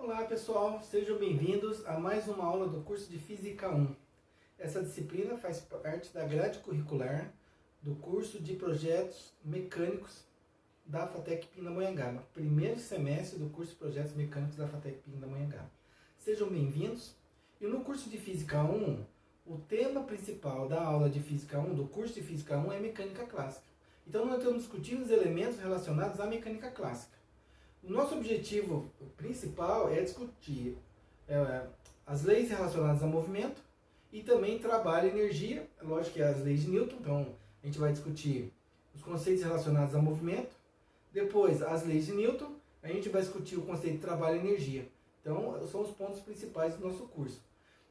Olá pessoal, sejam bem-vindos a mais uma aula do curso de Física 1. Essa disciplina faz parte da grade curricular do curso de Projetos Mecânicos da FATEC Pindamonhangaba, primeiro semestre do curso de Projetos Mecânicos da FATEC Pindamonhangaba. Sejam bem-vindos. E no curso de Física 1, o tema principal da aula de Física 1, do curso de Física 1, é Mecânica Clássica. Então nós estamos discutindo os elementos relacionados à Mecânica Clássica. O nosso objetivo principal é discutir as leis relacionadas ao movimento e também trabalho e energia, lógico que é as leis de Newton, então a gente vai discutir os conceitos relacionados ao movimento, depois as leis de Newton, a gente vai discutir o conceito de trabalho e energia. Então são os pontos principais do nosso curso.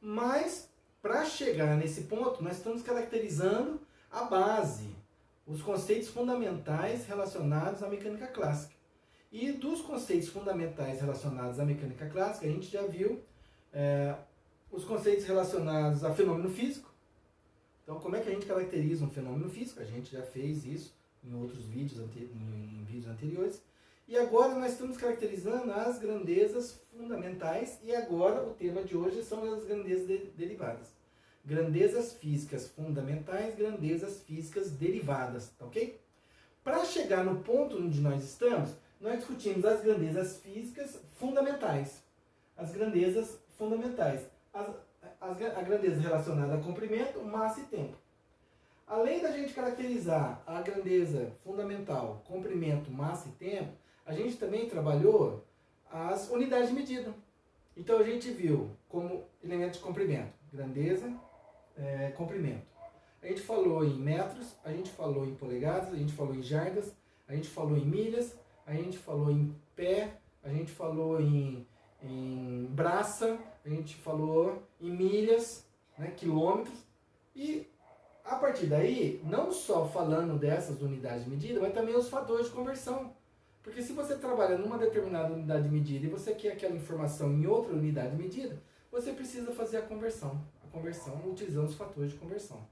Mas, para chegar nesse ponto, nós estamos caracterizando a base, os conceitos fundamentais relacionados à mecânica clássica. E dos conceitos fundamentais relacionados à mecânica clássica, a gente já viu os conceitos relacionados a fenômeno físico. Então, como é que a gente caracteriza um fenômeno físico? A gente já fez isso em outros vídeos, em vídeos anteriores. E agora nós estamos caracterizando as grandezas fundamentais. E agora o tema de hoje são as grandezas derivadas. Grandezas físicas fundamentais, grandezas físicas derivadas, tá ok? Para chegar no ponto onde nós estamos, nós discutimos as grandezas físicas fundamentais. As grandezas fundamentais. A grandeza relacionada a comprimento, massa e tempo. Além da gente caracterizar a grandeza fundamental, comprimento, massa e tempo, a gente também trabalhou as unidades de medida. Então a gente viu como elemento de comprimento, grandeza, comprimento. A gente falou em metros, a gente falou em polegadas, a gente falou em jardas, a gente falou em milhas, a gente falou em pé, a gente falou em braça, a gente falou em milhas, né, quilômetros. E a partir daí, não só falando dessas unidades de medida, mas também os fatores de conversão. Porque se você trabalha numa determinada unidade de medida e você quer aquela informação em outra unidade de medida, você precisa fazer a conversão utilizando os fatores de conversão.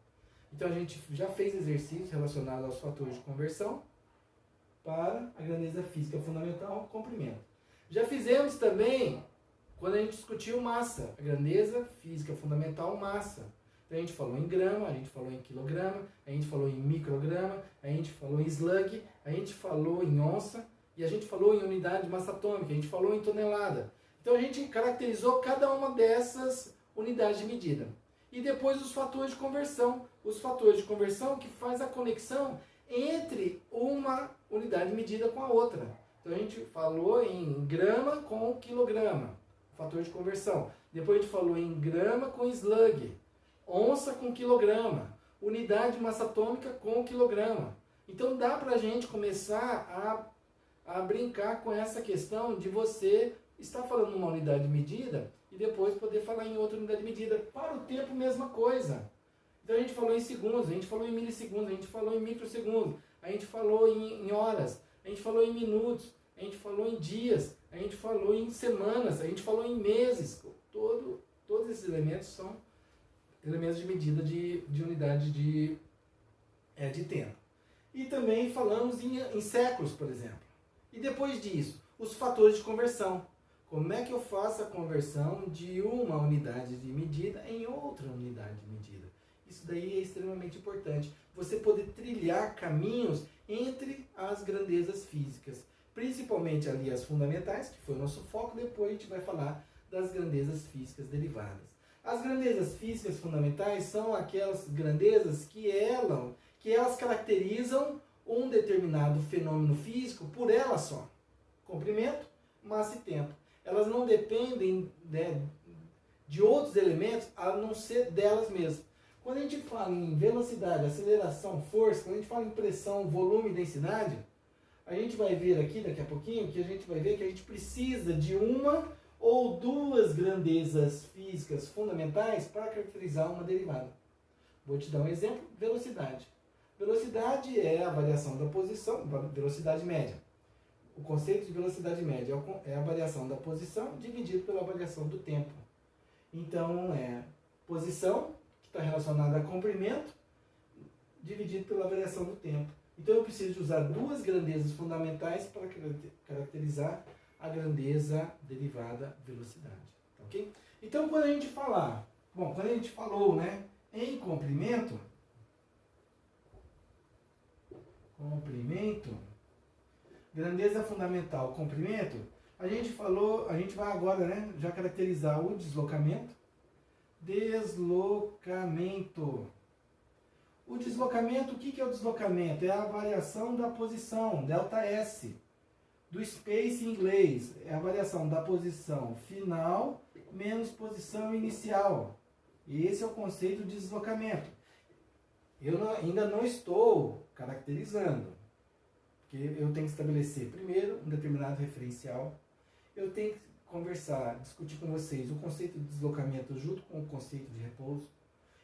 Então a gente já fez exercícios relacionados aos fatores de conversão para a grandeza física fundamental, comprimento. Já fizemos também, quando a gente discutiu massa, a grandeza física fundamental, massa. Então a gente falou em grama, a gente falou em quilograma, a gente falou em micrograma, a gente falou em slug, a gente falou em onça, e a gente falou em unidade de massa atômica, a gente falou em tonelada. Então a gente caracterizou cada uma dessas unidades de medida. E depois os fatores de conversão. Os fatores de conversão que faz a conexão entre uma unidade de medida com a outra. Então a gente falou em grama com quilograma, fator de conversão. Depois a gente falou em grama com slug, onça com quilograma, unidade de massa atômica com quilograma. Então dá para a gente começar a brincar com essa questão de você estar falando numa unidade de medida e depois poder falar em outra unidade de medida. Para o tempo, mesma coisa. Então a gente falou em segundos, a gente falou em milissegundos, a gente falou em microsegundos, a gente falou em horas, a gente falou em minutos, a gente falou em dias, a gente falou em semanas, a gente falou em meses. Todos esses elementos são elementos de medida de unidade de tempo. E também falamos em séculos, por exemplo. E depois disso, os fatores de conversão. Como é que eu faço a conversão de uma unidade de medida em outra unidade de medida? Isso daí é extremamente importante. Você poder trilhar caminhos entre as grandezas físicas. Principalmente ali as fundamentais, que foi o nosso foco. Depois a gente vai falar das grandezas físicas derivadas. As grandezas físicas fundamentais são aquelas grandezas que elas caracterizam um determinado fenômeno físico por ela só. Comprimento, massa e tempo. Elas não dependem de outros elementos a não ser delas mesmas. Quando a gente fala em velocidade, aceleração, força, quando a gente fala em pressão, volume e densidade, a gente vai ver aqui daqui a pouquinho que a gente vai ver que a gente precisa de uma ou duas grandezas físicas fundamentais para caracterizar uma derivada. Vou te dar um exemplo: velocidade. Velocidade é a variação da posição, velocidade média. O conceito de velocidade média é a variação da posição dividido pela variação do tempo. Então, posição, que está relacionada a comprimento, dividido pela variação do tempo. Então, eu preciso usar duas grandezas fundamentais para caracterizar a grandeza derivada velocidade. Ok? Então, quando a gente falar, quando a gente falou, né, em comprimento, grandeza fundamental, comprimento, a gente falou, a gente vai agora, né, já caracterizar o deslocamento. O deslocamento, o que é o deslocamento? É a variação da posição, ΔS. Do space em inglês, é a variação da posição final menos posição inicial. E esse é o conceito de deslocamento. Eu ainda não estou caracterizando, porque eu tenho que estabelecer primeiro um determinado referencial. Eu tenho que conversar, discutir com vocês o conceito de deslocamento junto com o conceito de repouso.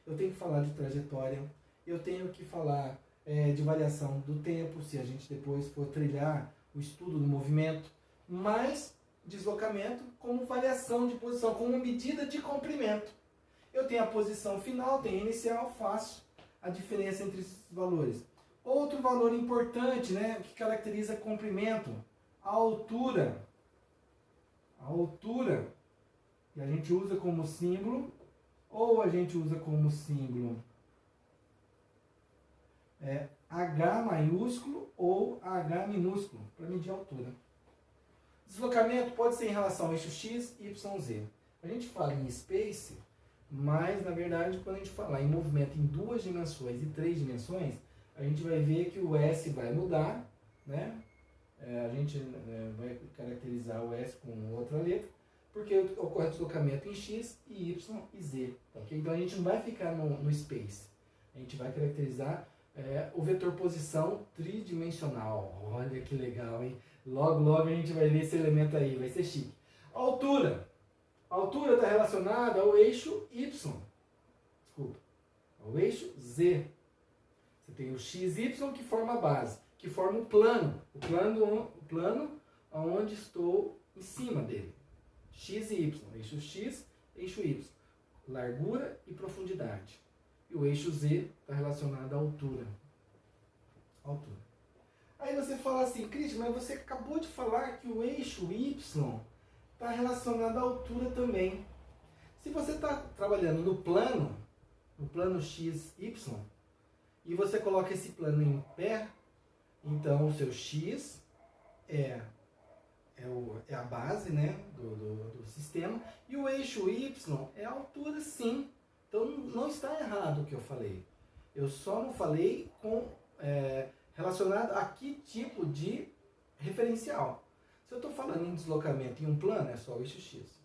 Eu tenho que falar de trajetória. Eu tenho que falar de variação do tempo, se a gente depois for trilhar o estudo do movimento. Mas deslocamento como variação de posição, como medida de comprimento. Eu tenho a posição final, tenho a inicial, faço a diferença entre esses valores. Outro valor importante, né, que caracteriza comprimento, a altura. A altura, que a gente usa como símbolo, ou a gente usa como símbolo H maiúsculo ou H minúsculo, para medir a altura. Deslocamento pode ser em relação ao eixo X, Y, Z. A gente fala em space, mas na verdade quando a gente falar em movimento em 2 dimensões e 3 dimensões, a gente vai ver que o S vai mudar, né? A gente vai caracterizar o S com outra letra, porque ocorre deslocamento em X, e Y e Z. Okay? Então a gente não vai ficar no space. A gente vai caracterizar o vetor posição tridimensional. Olha que legal, hein? Logo a gente vai ver esse elemento aí, vai ser chique. Altura. A altura está relacionada ao eixo Y. Desculpa. Ao eixo Z. Você tem o XY que forma a base, que forma o plano. O plano onde estou em cima dele. X e Y. Eixo X, eixo Y. Largura e profundidade. E o eixo Z está relacionado à altura. Aí você fala assim, Cristian, mas você acabou de falar que o eixo Y está relacionado à altura também. Se você está trabalhando no plano XY, e você coloca esse plano em pé, então o seu X é a base, né, do sistema, e o eixo Y é a altura, sim. Então não está errado o que eu falei. Eu só não falei relacionado a que tipo de referencial. Se eu estou falando em deslocamento em um plano, é só o eixo X.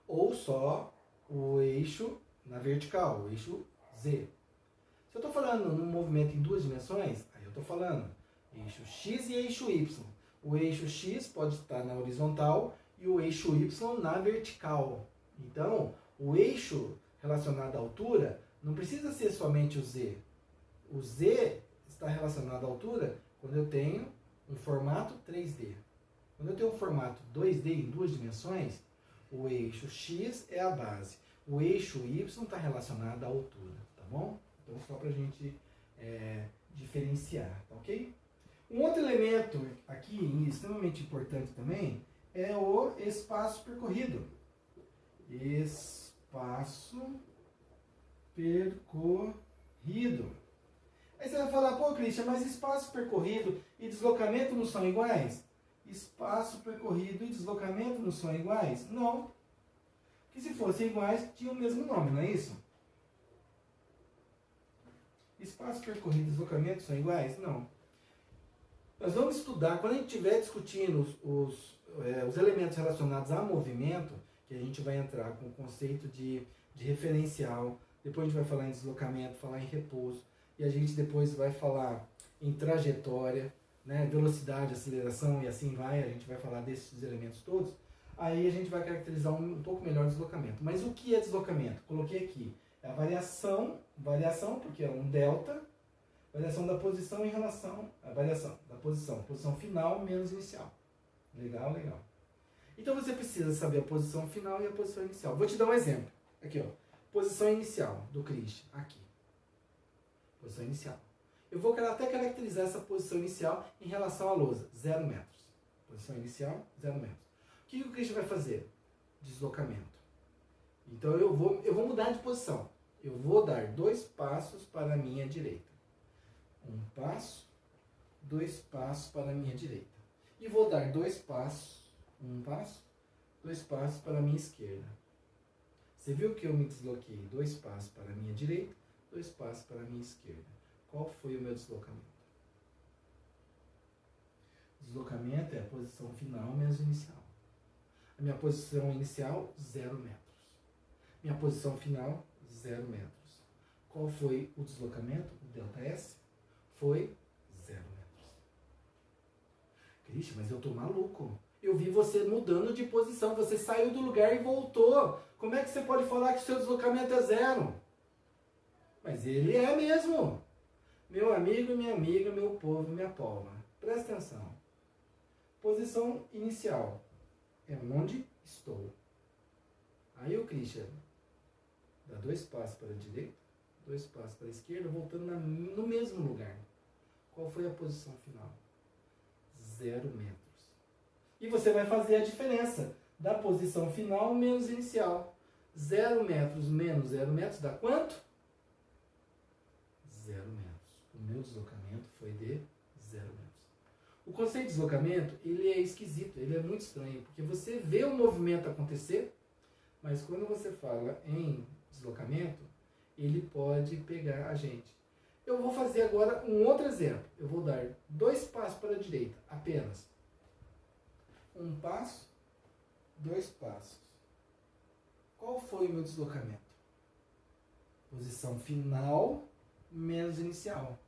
Ou só o eixo na vertical, o eixo Z. Se eu estou falando num movimento em 2 dimensões, aí eu estou falando eixo X e eixo Y. O eixo X pode estar na horizontal e o eixo Y na vertical. Então, o eixo relacionado à altura não precisa ser somente o Z. O Z está relacionado à altura quando eu tenho um formato 3D. Quando eu tenho um formato 2D em 2 dimensões, o eixo X é a base. O eixo Y está relacionado à altura, tá bom? Então, só para a gente diferenciar, tá ok? Um outro elemento aqui, extremamente importante também, é o espaço percorrido. Espaço percorrido. Aí você vai falar, pô, Cristian, mas espaço percorrido e deslocamento não são iguais? Espaço percorrido e deslocamento não são iguais? Não. Porque se fossem iguais, tinham o mesmo nome, não é isso? Espaço percorrido e deslocamento são iguais? Não. Nós vamos estudar, quando a gente estiver discutindo os elementos relacionados a movimento, que a gente vai entrar com o conceito de referencial, depois a gente vai falar em deslocamento, falar em repouso, e a gente depois vai falar em trajetória, né, velocidade, aceleração e assim vai, a gente vai falar desses elementos todos, aí a gente vai caracterizar um pouco melhor o deslocamento. Mas o que é deslocamento? Coloquei aqui, é a variação porque é um delta, variação da posição em relação à variação da posição final menos inicial. Legal, legal. Então você precisa saber a posição final e a posição inicial. Vou te dar um exemplo. Aqui, ó. Posição inicial do Christian. Aqui. Posição inicial. Eu vou até caracterizar essa posição inicial em relação à lousa. 0 metros. Posição inicial, 0 metros. O que o Christian vai fazer? Deslocamento. Então eu vou mudar de posição. Eu vou dar 2 passos para a minha direita. 1 passo, 2 passos para a minha direita. E vou dar 2 passos, 1 passo, 2 passos para a minha esquerda. Você viu que eu me desloquei 2 passos para a minha direita, 2 passos para a minha esquerda. Qual foi o meu deslocamento? Deslocamento é a posição final menos inicial. A minha posição inicial, 0 metros. Minha posição final, 0 metros. Qual foi o deslocamento? O ΔS foi 0 metros. Cristian, mas eu tô maluco. Eu vi você mudando de posição. Você saiu do lugar e voltou. Como é que você pode falar que o seu deslocamento é 0? Mas ele é mesmo. Meu amigo, minha amiga, meu povo, minha pova. Presta atenção. Posição inicial é onde estou. Aí o Christian dá 2 passos para a direita, 2 passos para a esquerda, voltando no mesmo lugar. Qual foi a posição final? 0 metros. E você vai fazer a diferença da posição final menos inicial. 0 metros menos 0 metros dá quanto? 0 metros. O meu deslocamento foi de 0 metros. O conceito de deslocamento, ele é esquisito, ele é muito estranho, porque você vê o movimento acontecer, mas quando você fala em deslocamento, ele pode pegar a gente. Eu vou fazer agora um outro exemplo. Eu vou dar 2 passos para a direita, apenas. 1 passo, 2 passos. Qual foi o meu deslocamento? Posição final menos inicial.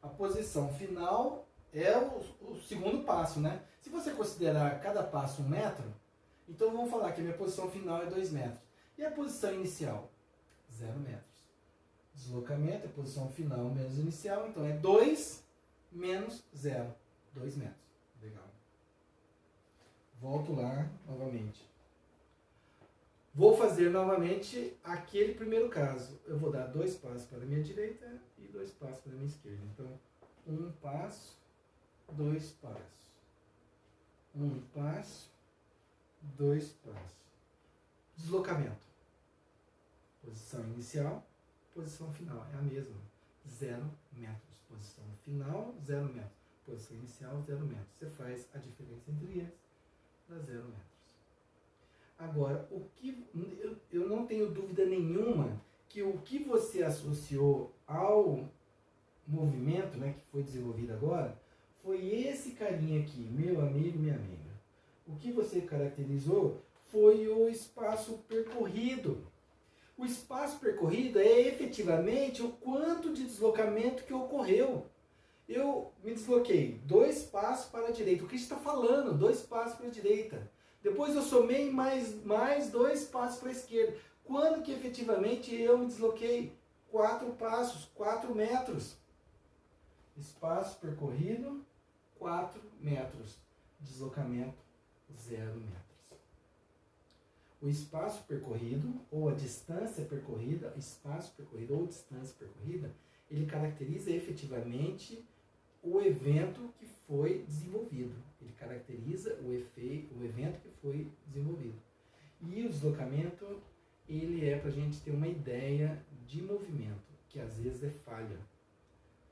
A posição final é o segundo passo, né? Se você considerar cada passo 1 metro, então vamos falar que a minha posição final é 2 metros. E a posição inicial? 0 metros. Deslocamento é posição final menos inicial, então é 2 menos 0. 2 metros. Legal. Volto lá novamente. Vou fazer novamente aquele primeiro caso. Eu vou dar 2 passos para a minha direita e 2 passos para a minha esquerda. Então, 1 passo, 2 passos. 1 passo, 2 passos. Deslocamento. Posição inicial, posição final. É a mesma. 0 metros. Posição final, 0 metros. Posição inicial, 0 metros. Você faz a diferença entre eles, dá 0 metros. Agora, eu não tenho dúvida nenhuma que o que você associou ao movimento, né, que foi desenvolvido agora, foi esse carinha aqui, meu amigo, minha amiga. O que você caracterizou foi o espaço percorrido. O espaço percorrido é efetivamente o quanto de deslocamento que ocorreu. Eu me desloquei 2 passos para a direita. O que está falando? 2 passos para a direita. Depois eu somei mais 2 passos para a esquerda. Quando que efetivamente eu me desloquei? 4 passos, 4 metros. Espaço percorrido, 4 metros. Deslocamento, 0 metros. O espaço percorrido, ou a distância percorrida, espaço percorrido ou distância percorrida, ele caracteriza efetivamente o evento que foi desenvolvido. Ele caracteriza o evento que foi desenvolvido. E o deslocamento, ele é para a gente ter uma ideia de movimento, que às vezes é falha.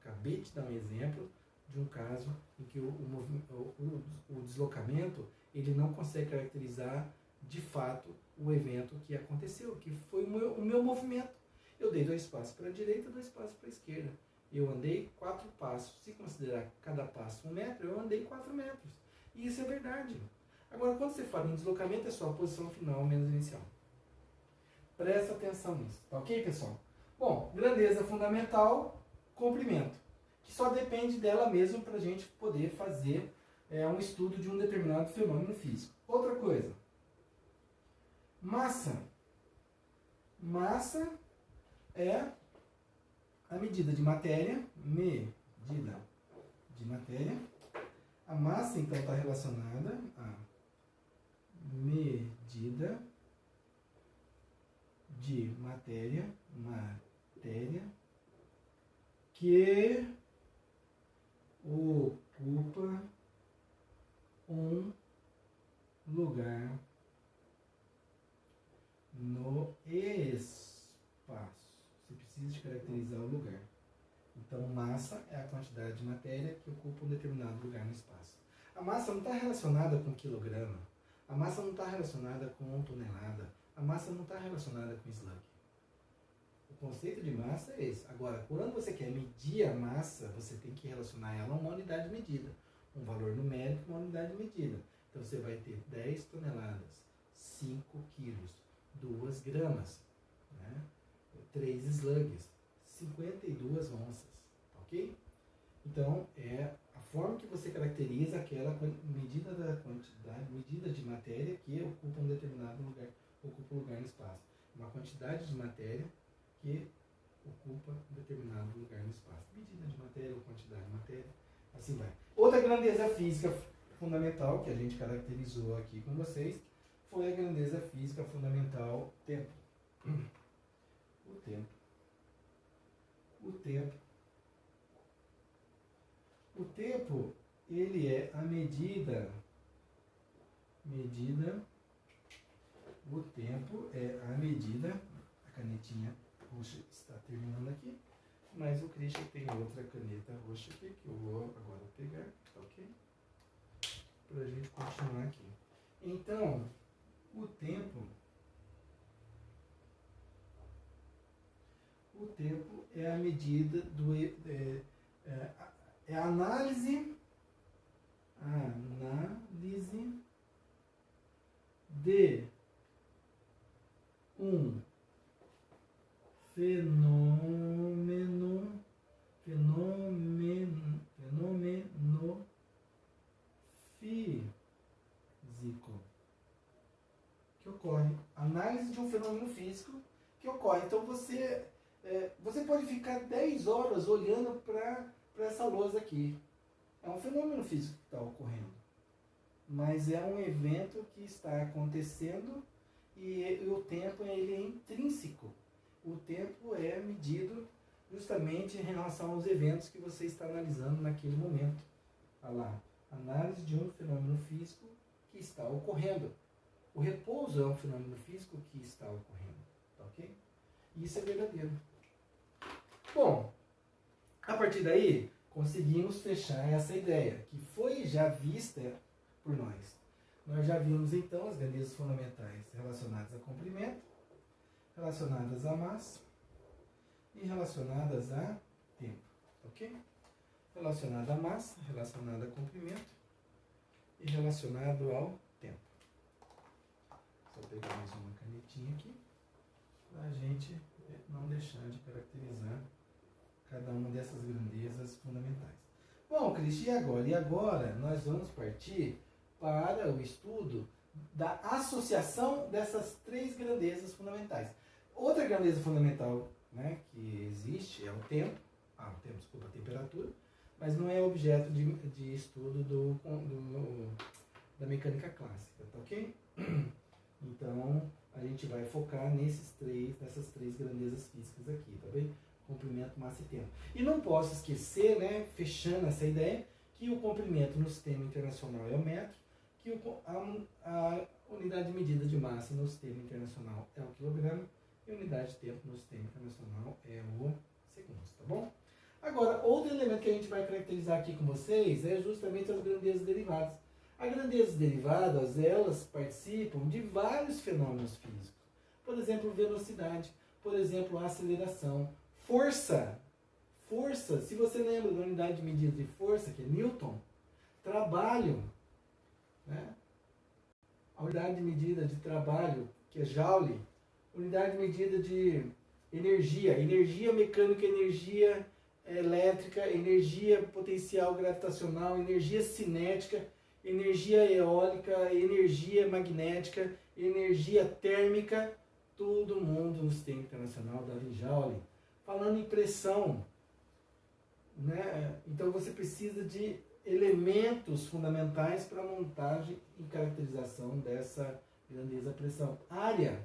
Acabei de dar um exemplo de um caso em que o deslocamento, ele não consegue caracterizar de fato o evento que aconteceu, que foi o meu movimento. Eu dei 2 passos para a direita, 2 passos para a esquerda. Eu andei 4 passos. Se considerar cada passo 1 metro, eu andei 4 metros. E isso é verdade. Agora, quando você fala em deslocamento, é só a posição final menos inicial. Presta atenção nisso. Tá ok, pessoal? Bom, grandeza fundamental, comprimento. Que só depende dela mesmo para a gente poder fazer um estudo de um determinado fenômeno físico. Outra coisa. Massa. Massa é a medida de matéria. Medida de matéria. A massa, então, está relacionada a medida de matéria que ocupa um lugar no espaço. Você precisa de caracterizar o lugar. Então, massa é a quantidade de matéria que ocupa um determinado lugar no espaço. A massa não está relacionada com quilograma. A massa não está relacionada com tonelada. A massa não está relacionada com slug. O conceito de massa é esse. Agora, quando você quer medir a massa, você tem que relacionar ela a uma unidade de medida. Um valor numérico e uma unidade de medida. Então, você vai ter 10 toneladas, 5 quilos, 2 gramas, né? 3 slugs, 52 onças, ok? Então, é a forma que você caracteriza aquela medida da quantidade, medida de matéria que ocupa um determinado lugar, ocupa um lugar no espaço. Uma quantidade de matéria que ocupa um determinado lugar no espaço. Medida de matéria ou quantidade de matéria, assim vai. Outra grandeza física fundamental que a gente caracterizou aqui com vocês foi a grandeza física fundamental tempo. O tempo. O tempo. O tempo, ele é a medida. O tempo é a medida. A canetinha roxa está terminando aqui, mas o Christian tem outra caneta roxa aqui que eu vou agora pegar, tá ok? Para a gente continuar aqui. Então, o tempo é a medida do é a análise de um fenômeno físico que ocorre. Análise de um fenômeno físico que ocorre. Então você pode ficar 10 horas olhando para essa lousa aqui. É um fenômeno físico que está ocorrendo. Mas é um evento que está acontecendo e o tempo ele é intrínseco. O tempo é medido justamente em relação aos eventos que você está analisando naquele momento. Olha lá, análise de um fenômeno físico que está ocorrendo. O repouso é um fenômeno físico que está ocorrendo, tá ok? Isso é verdadeiro. Bom, a partir daí, conseguimos fechar essa ideia, que foi já vista por nós. Nós já vimos então as grandezas fundamentais relacionadas a comprimento, relacionadas a massa e relacionadas a tempo, ok? Relacionada a massa, relacionada a comprimento e relacionado ao tempo. Só pegar mais uma canetinha aqui para a gente não deixar de caracterizar cada uma dessas grandezas fundamentais. Bom, Cristian, e agora? E agora nós vamos partir para o estudo da associação dessas 3 grandezas fundamentais. Outra grandeza fundamental, né, que existe é o tempo, a temperatura, mas não é objeto de estudo da mecânica clássica, tá ok? Então, a gente vai focar nessas 3 grandezas físicas aqui, tá bem? Comprimento, massa e tempo. E não posso esquecer, né, fechando essa ideia, que o comprimento no sistema internacional é o metro, que a unidade de medida de massa no sistema internacional é o quilograma, e a unidade de tempo no sistema internacional é o segundos, tá bom? Agora, outro elemento que a gente vai caracterizar aqui com vocês é justamente as grandezas derivadas. As grandezas derivadas, elas participam de vários fenômenos físicos. Por exemplo, velocidade, por exemplo, aceleração, força. Força, se você lembra da unidade de medida de força, que é Newton, trabalho, né? A unidade de medida de trabalho, que é Joule, unidade de medida de energia, energia mecânica, energia elétrica, energia potencial gravitacional, energia cinética, energia eólica, energia magnética, energia térmica, todo mundo no sistema internacional dava em Joule. Falando em pressão, né? Então você precisa de elementos fundamentais para a montagem e caracterização dessa grandeza pressão. Área,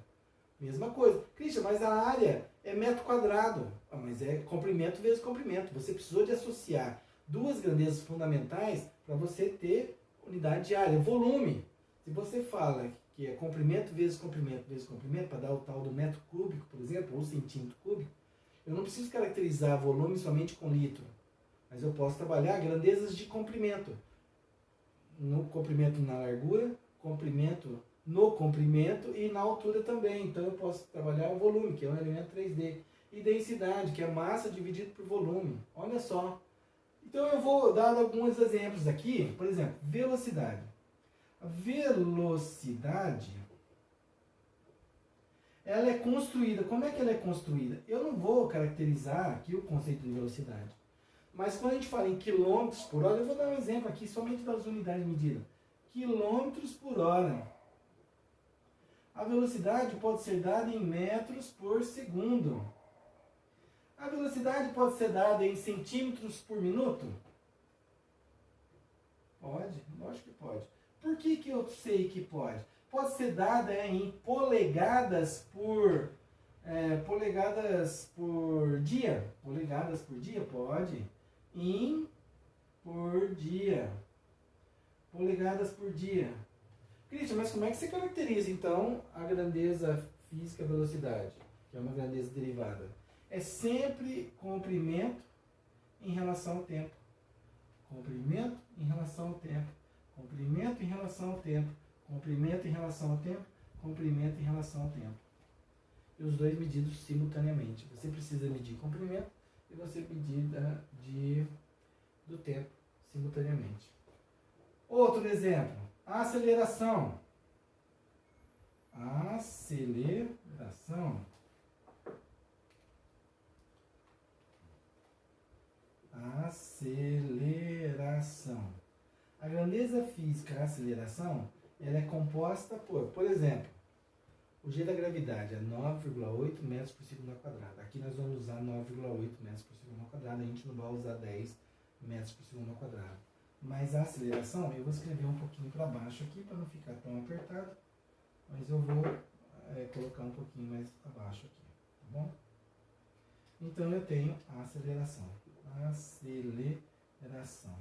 mesma coisa. Christian, mas a área é metro quadrado. Mas é comprimento vezes comprimento. Você precisou de associar 2 grandezas fundamentais para você ter unidade de área. Volume, se você fala que é comprimento vezes comprimento vezes comprimento, para dar o tal do metro cúbico, por exemplo, ou centímetro cúbico, eu não preciso caracterizar volume somente com litro, mas eu posso trabalhar grandezas de comprimento. No comprimento na largura, comprimento no comprimento e na altura também. Então eu posso trabalhar o volume, que é um elemento 3D. E densidade, que é massa dividido por volume. Olha só. Então eu vou dar alguns exemplos aqui. Por exemplo, velocidade. A velocidade, ela é construída. Como é que ela é construída? Eu não vou caracterizar aqui o conceito de velocidade. Mas quando a gente fala em quilômetros por hora, eu vou dar um exemplo aqui somente das unidades de medida. Quilômetros por hora. A velocidade pode ser dada em metros por segundo. A velocidade pode ser dada em centímetros por minuto? Pode, lógico que pode. Por que eu sei que pode? Pode ser dada em polegadas por dia. Polegadas por dia? Pode. Em por dia. Polegadas por dia. Cristian, mas como é que você caracteriza então a grandeza física velocidade, que é uma grandeza derivada? É sempre comprimento em relação ao tempo. Comprimento em relação ao tempo. Comprimento em relação ao tempo. Comprimento em relação ao tempo. Comprimento em relação ao tempo. E os dois medidos simultaneamente. Você precisa medir comprimento e você medir do tempo simultaneamente. Outro exemplo. Aceleração. Aceleração. Aceleração. A grandeza física, a aceleração, ela é composta por exemplo, o G da gravidade é 9,8 metros por segundo ao quadrado. Aqui nós vamos usar 9,8 metros por segundo ao quadrado, a gente não vai usar 10 metros por segundo ao quadrado. Mas a aceleração, eu vou escrever um pouquinho para baixo aqui, para não ficar tão apertado, mas eu vou colocar um pouquinho mais abaixo aqui, tá bom? Então eu tenho a aceleração. Aceleração.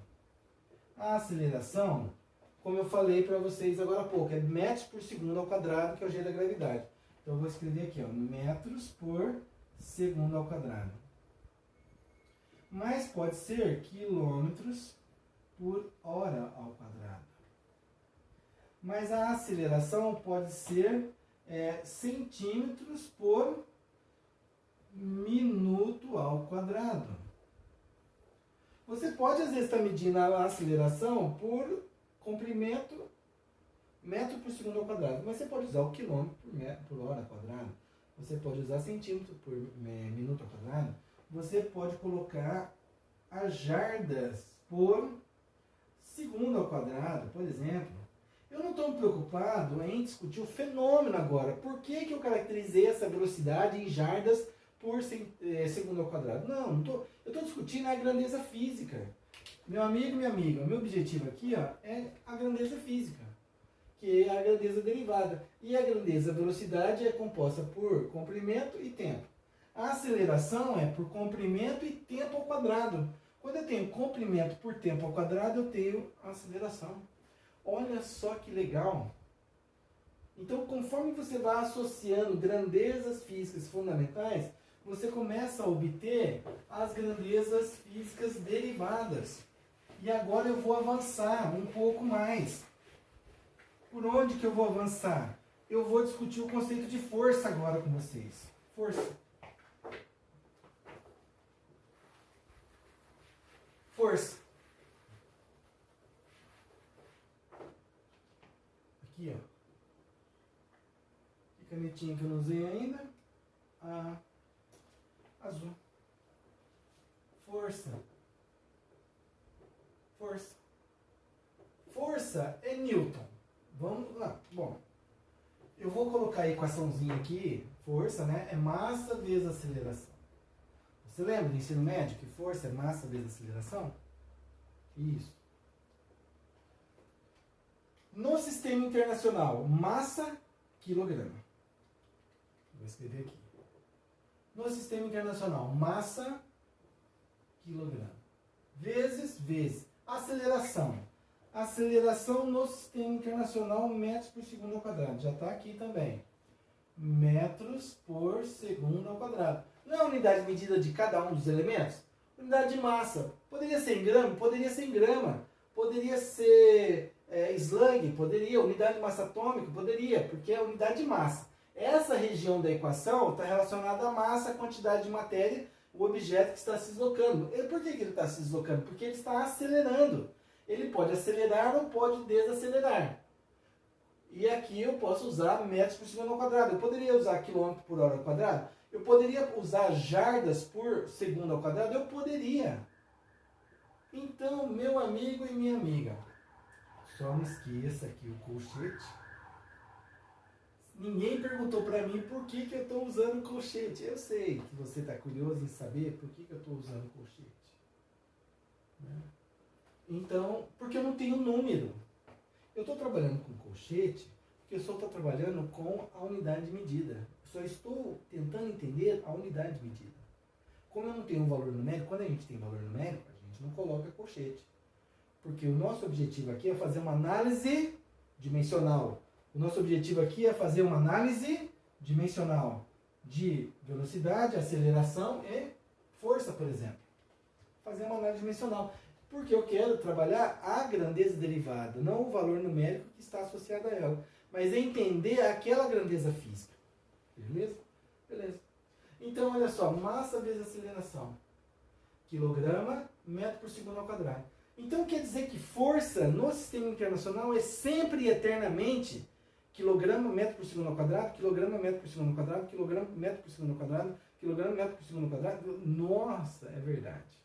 A aceleração, como eu falei para vocês agora há pouco, é metros por segundo ao quadrado, que é o G da gravidade. Então eu vou escrever aqui, ó, metros por segundo ao quadrado. Mas pode ser quilômetros por hora ao quadrado. Mas a aceleração pode ser centímetros por minuto ao quadrado. Você pode, às vezes, estar medindo a aceleração por comprimento, metro por segundo ao quadrado. Mas você pode usar o quilômetro por hora ao quadrado. Você pode usar centímetro por minuto ao quadrado. Você pode colocar as jardas por segundo ao quadrado, por exemplo. Eu não estou preocupado em discutir o fenômeno agora. Por que eu caracterizei essa velocidade em jardas por segundo ao quadrado? Não estou. Eu estou discutindo a grandeza física. Meu amigo e minha amiga, o meu objetivo aqui é a grandeza física, que é a grandeza derivada. E a grandeza velocidade é composta por comprimento e tempo. A aceleração é por comprimento e tempo ao quadrado. Quando eu tenho comprimento por tempo ao quadrado, eu tenho aceleração. Olha só que legal. Então, conforme você vai associando grandezas físicas fundamentais, você começa a obter as grandezas físicas derivadas. E agora eu vou avançar um pouco mais. Por onde que eu vou avançar? Eu vou discutir o conceito de força agora com vocês. Força. Força. Aqui, ó. Que canetinha que eu não usei ainda. A azul. Força. Força. Força é Newton. Vamos lá. Bom, eu vou colocar a equaçãozinha aqui. Força, né? É massa vezes aceleração. Você lembra do ensino médio que força é massa vezes aceleração? Isso. No sistema internacional, massa, quilograma. Vou escrever aqui. No sistema internacional, massa, quilograma. Vezes. Aceleração. Aceleração no sistema internacional, metros por segundo ao quadrado. Já está aqui também. Metros por segundo ao quadrado. Não é a unidade de medida de cada um dos elementos? Unidade de massa. Poderia ser em grama? Poderia ser em grama. Poderia ser slug? Poderia. Unidade de massa atômica? Poderia, porque é unidade de massa. Essa região da equação está relacionada à massa, a quantidade de matéria, o objeto que está se deslocando. E por que ele está se deslocando? Porque ele está acelerando. Ele pode acelerar ou pode desacelerar. E aqui eu posso usar metros por segundo ao quadrado. Eu poderia usar quilômetro por hora ao quadrado? Eu poderia usar jardas por segundo ao quadrado? Eu poderia. Então, meu amigo e minha amiga, só não esqueça aqui o colchete. Ninguém perguntou para mim por que eu estou usando colchete. Eu sei que você está curioso em saber por que eu estou usando colchete. Né? Então, porque eu não tenho número. Eu estou trabalhando com colchete porque eu só estou trabalhando com a unidade de medida. Eu só estou tentando entender a unidade de medida. Como eu não tenho um valor numérico, quando a gente tem valor numérico, a gente não coloca colchete. Porque o nosso objetivo aqui é fazer uma análise dimensional. O nosso objetivo aqui é fazer uma análise dimensional de velocidade, aceleração e força, por exemplo. Fazer uma análise dimensional. Porque eu quero trabalhar a grandeza derivada, não o valor numérico que está associado a ela. Mas é entender aquela grandeza física. Beleza? Beleza. Então, olha só, massa vezes aceleração. Quilograma, metro por segundo ao quadrado. Então, quer dizer que força no sistema internacional é sempre e eternamente quilograma, metro por segundo ao quadrado, quilograma, metro por segundo ao quadrado, quilograma, metro por segundo ao quadrado, quilograma, metro por segundo ao quadrado. Nossa, é verdade.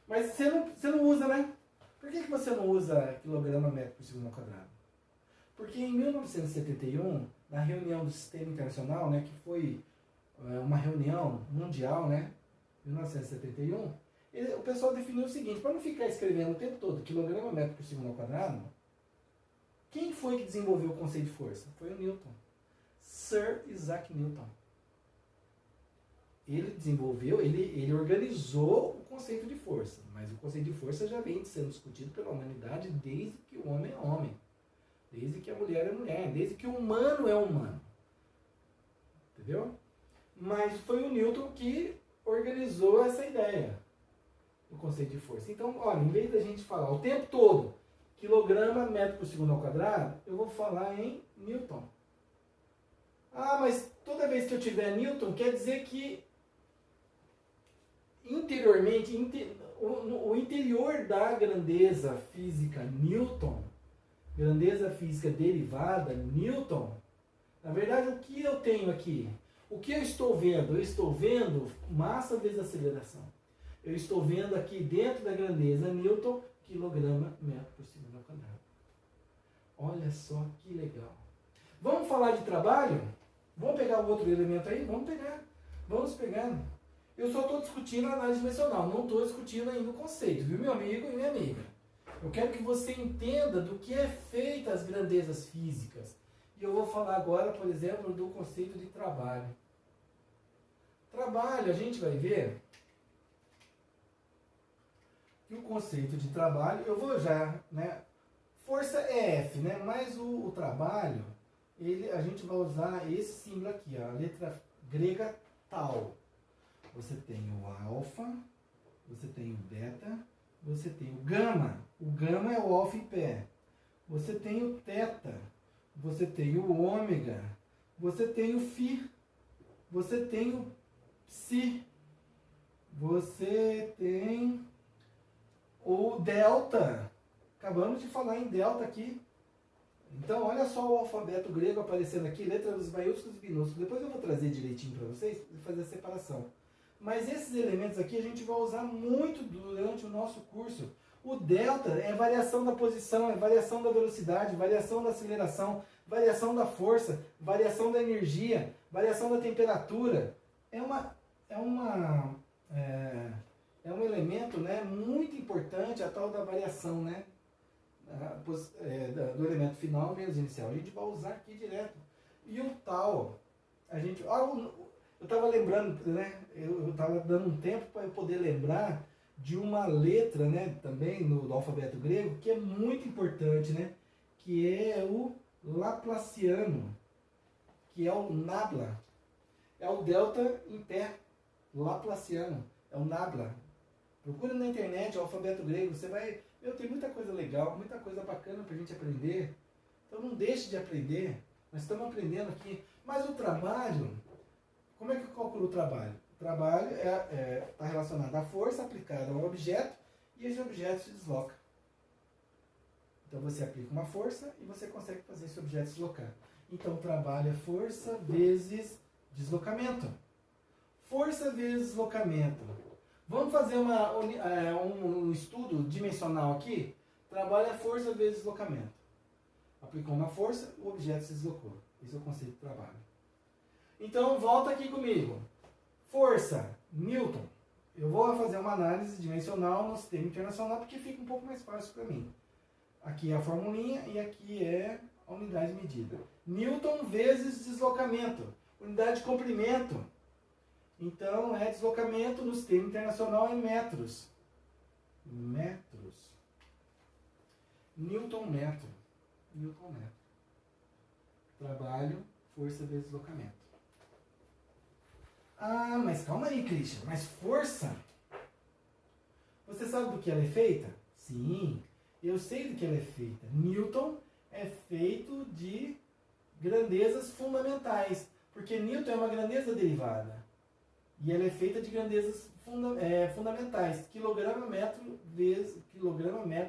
Mas você não usa, né? Por que você não usa quilograma, metro por segundo ao quadrado? Porque em 1971, na reunião do Sistema Internacional, né, que foi uma reunião mundial, né, 1971, o pessoal definiu o seguinte: para não ficar escrevendo o tempo todo quilograma, metro por segundo ao quadrado, quem foi que desenvolveu o conceito de força? Foi o Newton. Sir Isaac Newton. Ele desenvolveu, ele organizou o conceito de força. Mas o conceito de força já vem sendo discutido pela humanidade desde que o homem é homem. Desde que a mulher é mulher. Desde que o humano é humano. Entendeu? Mas foi o Newton que organizou essa ideia do conceito de força. Então, olha, em vez da gente falar o tempo todo quilograma, metro por segundo ao quadrado, eu vou falar em Newton. Ah, mas toda vez que eu tiver Newton, quer dizer que interiormente, o interior da grandeza física Newton, grandeza física derivada Newton, na verdade, o que eu tenho aqui? O que eu estou vendo? Eu estou vendo massa vezes aceleração. Eu estou vendo aqui dentro da grandeza Newton, quilograma, metro por segundo ao quadrado. Olha só que legal. Vamos falar de trabalho? Vamos pegar o outro elemento aí? Vamos pegar. Vamos pegar. Eu só estou discutindo a análise dimensional, não estou discutindo ainda o conceito, viu, meu amigo e minha amiga? Eu quero que você entenda do que é feita as grandezas físicas. E eu vou falar agora, por exemplo, do conceito de trabalho. Trabalho, a gente vai ver que o conceito de trabalho, eu vou já, né? Força é F, né? Mas o trabalho, a gente vai usar esse símbolo aqui, a letra grega tau. Você tem o alfa, você tem o beta, você tem o gama. O gama é o alfa em pé. Você tem o teta, você tem o ômega, você tem o φ, você tem o psi, você tem o delta. Acabamos de falar em delta aqui. Então, olha só o alfabeto grego aparecendo aqui, letras maiúsculas e minúsculas. Depois eu vou trazer direitinho para vocês, para fazer a separação. Mas esses elementos aqui a gente vai usar muito durante o nosso curso. O delta é variação da posição, é variação da velocidade, variação da aceleração, variação da força, variação da energia, variação da temperatura. É um elemento, né, muito importante, a tal da variação, né, do elemento final menos inicial. A gente vai usar aqui direto. E o tal, eu estava lembrando, né, eu estava dando um tempo para eu poder lembrar de uma letra, né, também do alfabeto grego, que é muito importante, né, que é o laplaciano, que é o nabla. É o delta em pé, laplaciano, é o nabla. Procura na internet o alfabeto grego, você vai... tem muita coisa legal, muita coisa bacana pra gente aprender. Então não deixe de aprender, nós estamos aprendendo aqui. Mas o trabalho, como é que eu calculo o trabalho? O trabalho está relacionado à força aplicada a um objeto e esse objeto se desloca. Então você aplica uma força e você consegue fazer esse objeto se deslocar. Então o trabalho é força vezes deslocamento. Força vezes deslocamento. Vamos fazer um estudo dimensional aqui? Trabalho é força vezes deslocamento. Aplicou uma força, o objeto se deslocou. Esse é o conceito de trabalho. Então volta aqui comigo. Força, Newton. Eu vou fazer uma análise dimensional no sistema internacional porque fica um pouco mais fácil para mim. Aqui é a formulinha e aqui é a unidade de medida. Newton vezes deslocamento. Unidade de comprimento. Então, deslocamento no sistema internacional é metros. Metros. Newton metro. Newton metro. Trabalho, força vezes deslocamento. Ah, mas calma aí, Christian. Mas força? Você sabe do que ela é feita? Sim, eu sei do que ela é feita. Newton é feito de grandezas fundamentais. Porque Newton é uma grandeza derivada. E ela é feita de grandezas fundamentais. Quilograma metro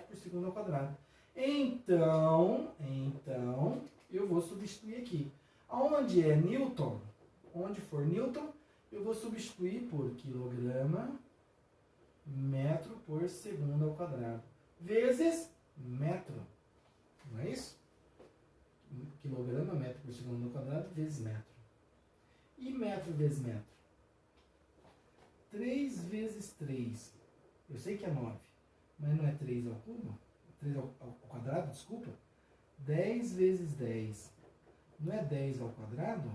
por segundo ao quadrado. Então, eu vou substituir aqui. Onde é Newton? Onde for Newton, eu vou substituir por quilograma metro por segundo ao quadrado. Vezes metro. Não é isso? Quilograma metro por segundo ao quadrado vezes metro. E metro vezes metro? 3 vezes 3. Eu sei que é 9, mas não é 3 ao cubo? 3 ao quadrado, desculpa. 10 vezes 10. Não é 10 ao quadrado?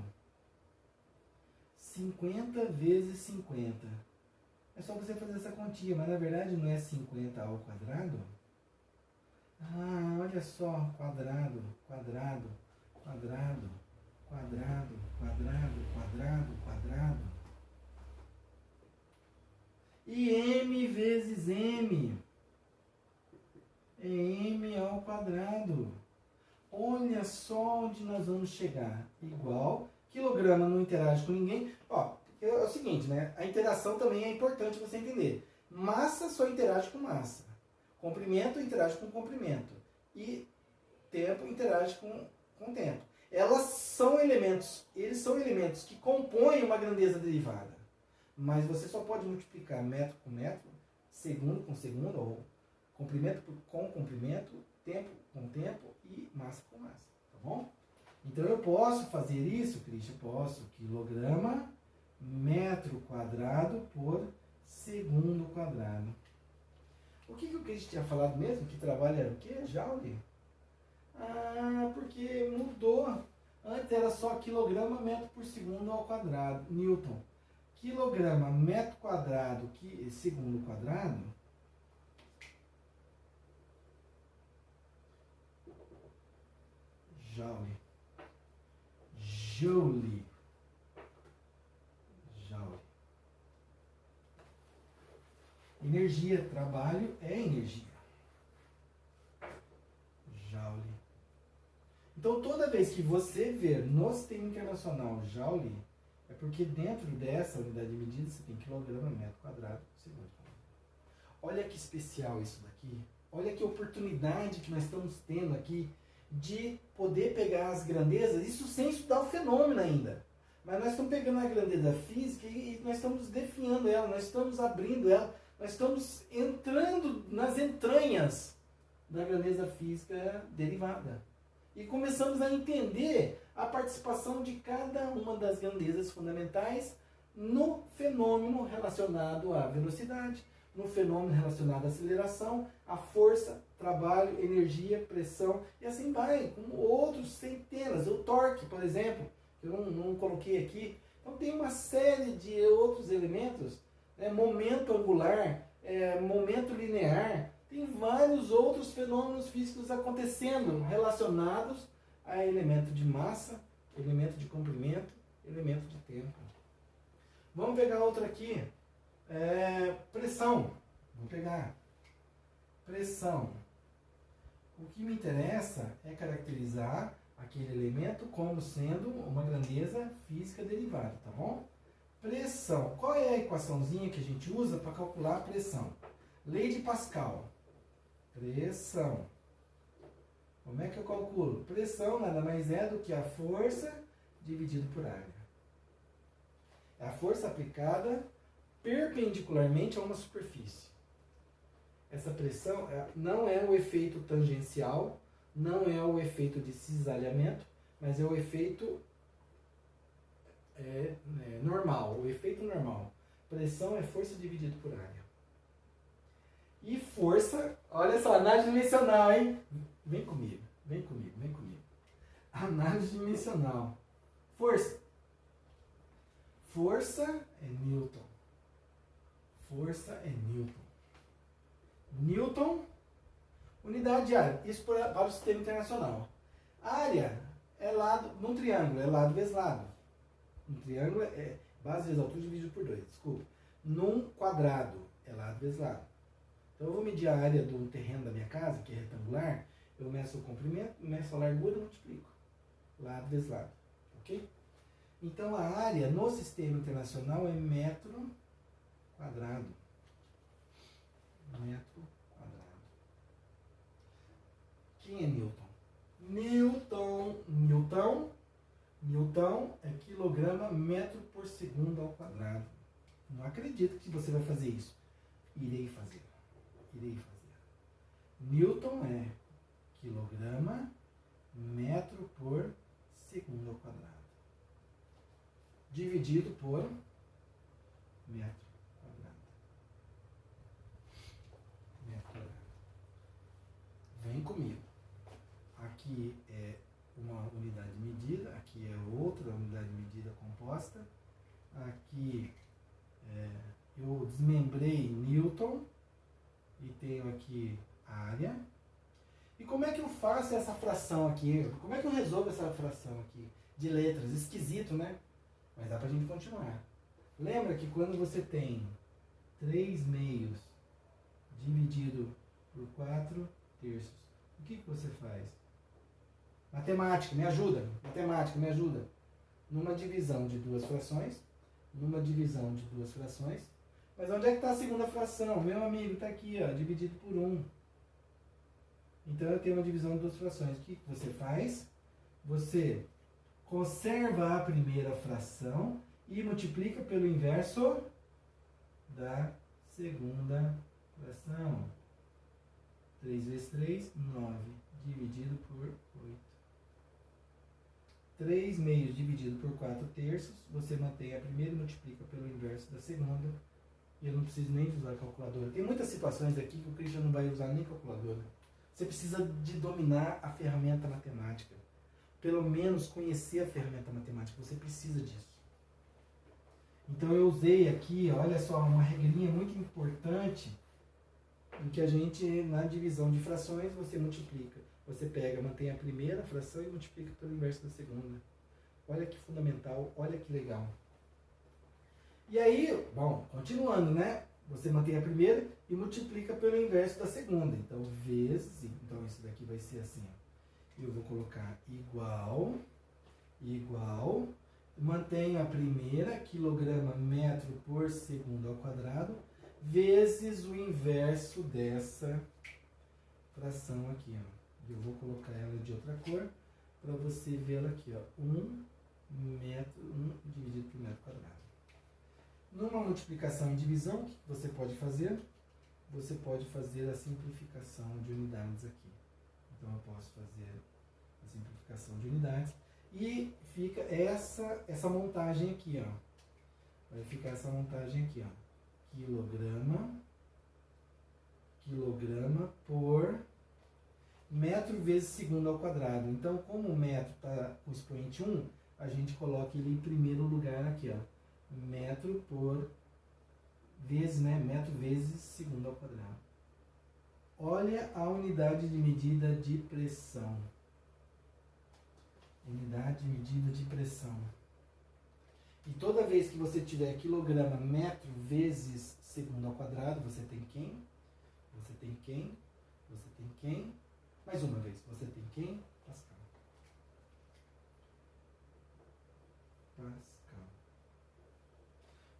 50 vezes 50. É só você fazer essa continha, mas na verdade não é 50 ao quadrado? Ah, olha só. Quadrado, quadrado, quadrado, quadrado, quadrado, quadrado, quadrado. E m vezes m é m ao quadrado. Olha só onde nós vamos chegar. Igual, quilograma não interage com ninguém. Ó, é o seguinte, né? A interação também é importante você entender. Massa só interage com massa. Comprimento interage com comprimento. E tempo interage com tempo. Eles são elementos que compõem uma grandeza derivada. Mas você só pode multiplicar metro com metro, segundo com segundo, ou comprimento com comprimento, tempo com tempo e massa com massa. Tá bom? Então eu posso fazer isso, Cristian? Posso. Quilograma metro quadrado por segundo quadrado. O que o Cristian tinha falado mesmo? Que trabalho era o quê? Joule? Ah, porque mudou. Antes era só quilograma metro por segundo ao quadrado. Newton. Quilograma metro quadrado segundo quadrado. Joule. Joule. Joule. Energia, trabalho é energia. Joule. Então toda vez que você ver no sistema internacional Joule, é porque dentro dessa unidade de medida você tem quilograma metro quadrado segundo. Olha que especial isso daqui. Olha que oportunidade que nós estamos tendo aqui de poder pegar as grandezas, isso sem estudar o fenômeno ainda. Mas nós estamos pegando a grandeza física e nós estamos definhando ela, nós estamos abrindo ela, nós estamos entrando nas entranhas da grandeza física derivada. E começamos a entender a participação de cada uma das grandezas fundamentais no fenômeno relacionado à velocidade, no fenômeno relacionado à aceleração, à força, trabalho, energia, pressão, e assim vai, com outros centenas. O torque, por exemplo, que eu não coloquei aqui. Então tem uma série de outros elementos, né? Momento angular, momento linear, tem vários outros fenômenos físicos acontecendo relacionados a elemento de massa, elemento de comprimento, elemento de tempo. Vamos pegar outra aqui. Pressão. Vamos pegar. Pressão. O que me interessa é caracterizar aquele elemento como sendo uma grandeza física derivada, tá bom? Pressão. Qual é a equaçãozinha que a gente usa para calcular a pressão? Lei de Pascal. Pressão. Como é que eu calculo? Pressão nada mais é do que a força dividido por área. É a força aplicada perpendicularmente a uma superfície. Essa pressão não é o efeito tangencial, não é o efeito de cisalhamento, mas é o efeito normal, o efeito normal. Pressão é força dividido por área. E força, olha só, análise dimensional, hein? Vem comigo. Análise dimensional. Força. Força é Newton. Força é Newton. Newton, unidade de área. Isso para o sistema internacional. Área é lado, num triângulo, é lado vezes lado. Um triângulo é base vezes altura dividido por 2, desculpa. Num quadrado, é lado vezes lado. Então eu vou medir a área do terreno da minha casa, que é retangular, eu meço o comprimento, meço a largura e multiplico. Lado vezes lado. Ok? Então a área no sistema internacional é metro quadrado. Metro quadrado. Quem é Newton? Newton é quilograma metro por segundo ao quadrado. Não acredito que você vai fazer isso. Irei fazer. Newton é quilograma metro por segundo ao quadrado. Dividido por metro quadrado. Vem comigo. Aqui é uma unidade de medida, aqui é outra unidade de medida composta. Aqui eu desmembrei Newton e tenho aqui área. E como é que eu faço essa fração aqui? Como é que eu resolvo essa fração aqui? De letras, esquisito, né? Mas dá pra gente continuar. Lembra que quando você tem 3 meios dividido por 4 terços, o que você faz? Matemática, me ajuda. Numa divisão de duas frações, mas onde é que está a segunda fração? Meu amigo, está aqui, ó, dividido por 1. Então eu tenho uma divisão de duas frações. O que você faz? Você conserva a primeira fração e multiplica pelo inverso da segunda fração. 3 vezes 3, 9, dividido por 8. 3 meios dividido por 4 terços, você mantém a primeira e multiplica pelo inverso da segunda. E eu não preciso nem usar a calculadora. Tem muitas situações aqui que o Christian não vai usar nem calculadora. Você precisa de dominar a ferramenta matemática. Pelo menos conhecer a ferramenta matemática. Você precisa disso. Então eu usei aqui, olha só, uma regrinha muito importante em que a gente, na divisão de frações, você multiplica. Você pega, mantém a primeira fração e multiplica pelo inverso da segunda. Olha que fundamental, olha que legal. E aí, bom, continuando, né? Você mantém a primeira e multiplica pelo inverso da segunda. Então, vezes, então isso daqui vai ser assim, ó. Eu vou colocar igual, mantenho a primeira, quilograma metro por segundo ao quadrado, vezes o inverso dessa fração aqui, ó. Eu vou colocar ela de outra cor para você vê-la aqui, ó. 1 dividido por metro quadrado. Numa multiplicação e divisão, o que você pode fazer? Você pode fazer a simplificação de unidades aqui. Então eu posso fazer a simplificação de unidades e fica essa montagem aqui, ó. Vai ficar essa montagem aqui, ó. Quilograma por metro vezes segundo ao quadrado. Então, como o metro está com o expoente 1, a gente coloca ele em primeiro lugar aqui, ó. Metro por vezes, né? Metro vezes segundo ao quadrado. Olha a unidade de medida de pressão. Unidade de medida de pressão. E toda vez que você tiver quilograma, metro vezes segundo ao quadrado, você tem quem? Você tem quem? Você tem quem? Mais uma vez. Você tem quem? Pascal. Pascal.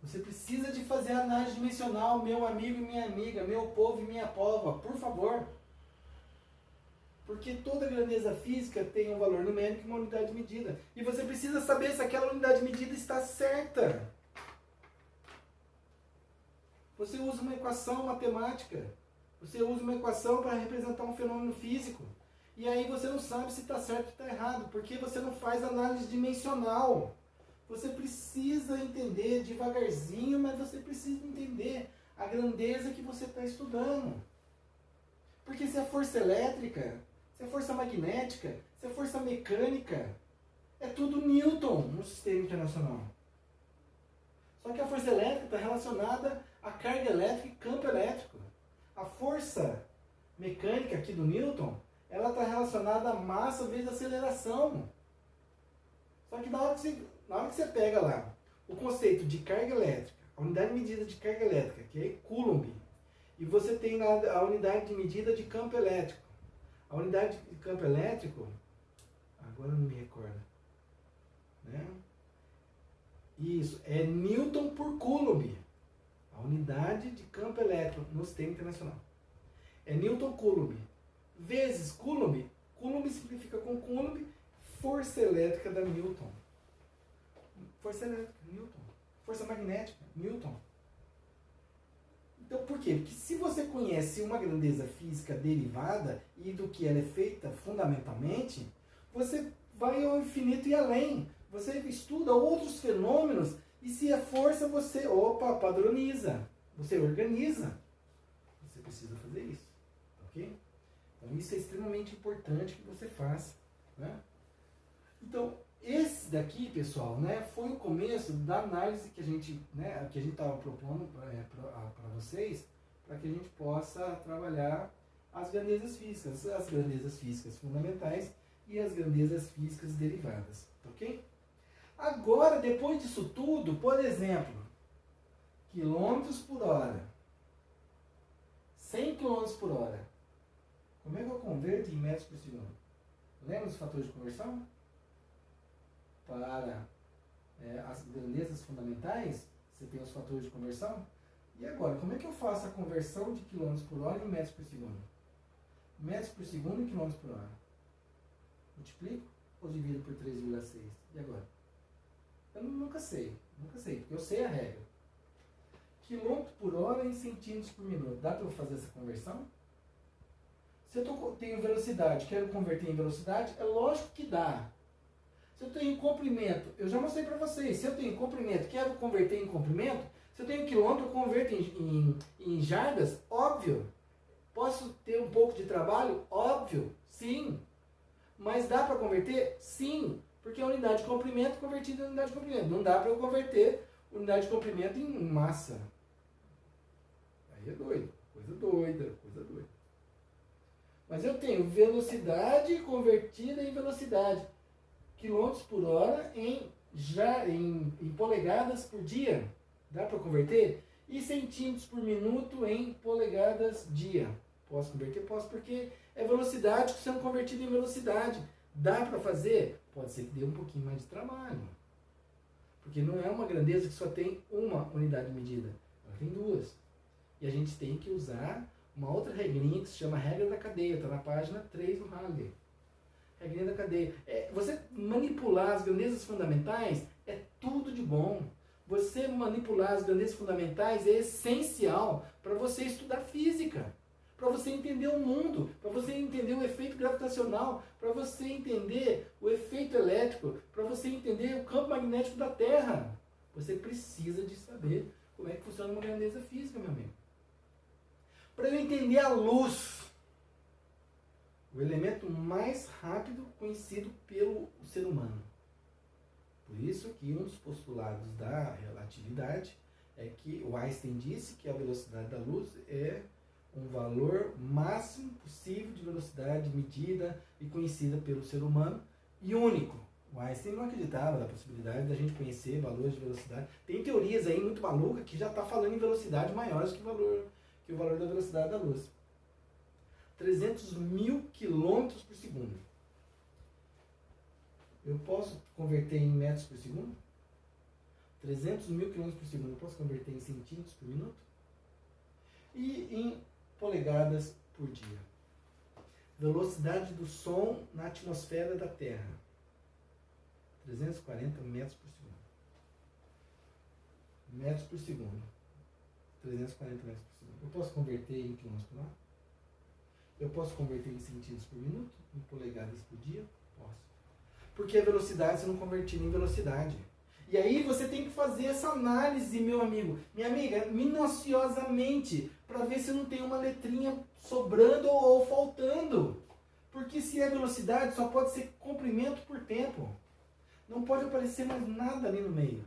Você precisa de fazer análise dimensional, meu amigo e minha amiga, meu povo e minha pova, por favor. Porque toda grandeza física tem um valor numérico e uma unidade de medida. E você precisa saber se aquela unidade de medida está certa. Você usa uma equação matemática. Você usa uma equação para representar um fenômeno físico. E aí você não sabe se está certo ou está errado. Porque você não faz análise dimensional. Você precisa entender devagarzinho, mas você precisa entender a grandeza que você está estudando. Porque se é força elétrica, se é força magnética, se é força mecânica, é tudo Newton no sistema internacional. Só que a força elétrica está relacionada à carga elétrica e campo elétrico. A força mecânica aqui do Newton, ela está relacionada à massa vezes aceleração. Só que na hora que você pega lá o conceito de carga elétrica, a unidade de medida de carga elétrica, que é Coulomb, e você tem a unidade de medida de campo elétrico. A unidade de campo elétrico, agora não me recordo, né? Isso, é Newton por Coulomb. A unidade de campo elétrico no sistema internacional. É Newton Coulomb. Vezes Coulomb. Coulomb simplifica com Coulomb, força elétrica da Newton. Força elétrica, Newton. Força magnética, Newton. Então, por quê? Porque se você conhece uma grandeza física derivada e do que ela é feita fundamentalmente, você vai ao infinito e além. Você estuda outros fenômenos e se é força, você, padroniza. Você organiza. Você precisa fazer isso. Ok? Então, isso é extremamente importante que você faça. Né? Então, esse daqui, pessoal, né, foi o começo da análise que a gente estava propondo para vocês, para que a gente possa trabalhar as grandezas físicas fundamentais e as grandezas físicas derivadas, ok? Agora, depois disso tudo, por exemplo, quilômetros por hora, 100 quilômetros por hora, como é que eu converto em metros por segundo? Lembra dos fatores de conversão? Para as grandezas fundamentais, você tem os fatores de conversão. E agora, como é que eu faço a conversão de quilômetros por hora em metros por segundo? Metros por segundo em quilômetros por hora. Multiplico ou divido por 3,6? E agora? Eu nunca sei, porque eu sei a regra. Quilômetro por hora em centímetros por minuto. Dá para eu fazer essa conversão? Se eu tenho velocidade, quero converter em velocidade, é lógico que dá. Se eu tenho comprimento, eu já mostrei para vocês, se eu tenho comprimento, quero converter em comprimento, se eu tenho quilômetro, eu converto em jardas, óbvio. Posso ter um pouco de trabalho? Óbvio, sim. Mas dá para converter? Sim. Porque a unidade de comprimento é convertida em unidade de comprimento. Não dá para eu converter unidade de comprimento em massa. Aí é doido, coisa doida. Mas eu tenho velocidade convertida em velocidade. Quilômetros por hora em polegadas por dia. Dá para converter? E centímetros por minuto em polegadas dia. Posso converter? Posso, porque é velocidade sendo convertida em velocidade. Dá para fazer? Pode ser que dê um pouquinho mais de trabalho. Porque não é uma grandeza que só tem uma unidade de medida. Ela tem duas. E a gente tem que usar uma outra regrinha que se chama regra da cadeia. Está na página 3 do Hadley. Regrinha da cadeia. Você manipular as grandezas fundamentais é tudo de bom. Você manipular as grandezas fundamentais é essencial para você estudar física, para você entender o mundo, para você entender o efeito gravitacional, para você entender o efeito elétrico, para você entender o campo magnético da Terra. Você precisa de saber como é que funciona uma grandeza física, meu amigo. Para eu entender a luz, o elemento mais rápido conhecido pelo ser humano. Por isso que um dos postulados da relatividade é que o Einstein disse que a velocidade da luz é um valor máximo possível de velocidade medida e conhecida pelo ser humano e único. O Einstein não acreditava na possibilidade da gente conhecer valores de velocidade. Tem teorias aí muito malucas que já está falando em velocidade maiores que o valor da velocidade da luz. 300 mil quilômetros por segundo. Eu posso converter em metros por segundo? 300 mil quilômetros por segundo. Eu posso converter em centímetros por minuto? E em polegadas por dia. Velocidade do som na atmosfera da Terra. 340 metros por segundo. Metros por segundo. 340 metros por segundo. Eu posso converter em quilômetros por hora? Eu posso converter em centímetros por minuto? Em polegadas por dia? Posso. Porque a velocidade, você não convertir em velocidade. E aí você tem que fazer essa análise, meu amigo, minha amiga, minuciosamente, para ver se não tem uma letrinha sobrando ou faltando. Porque se é velocidade, só pode ser comprimento por tempo. Não pode aparecer mais nada ali no meio.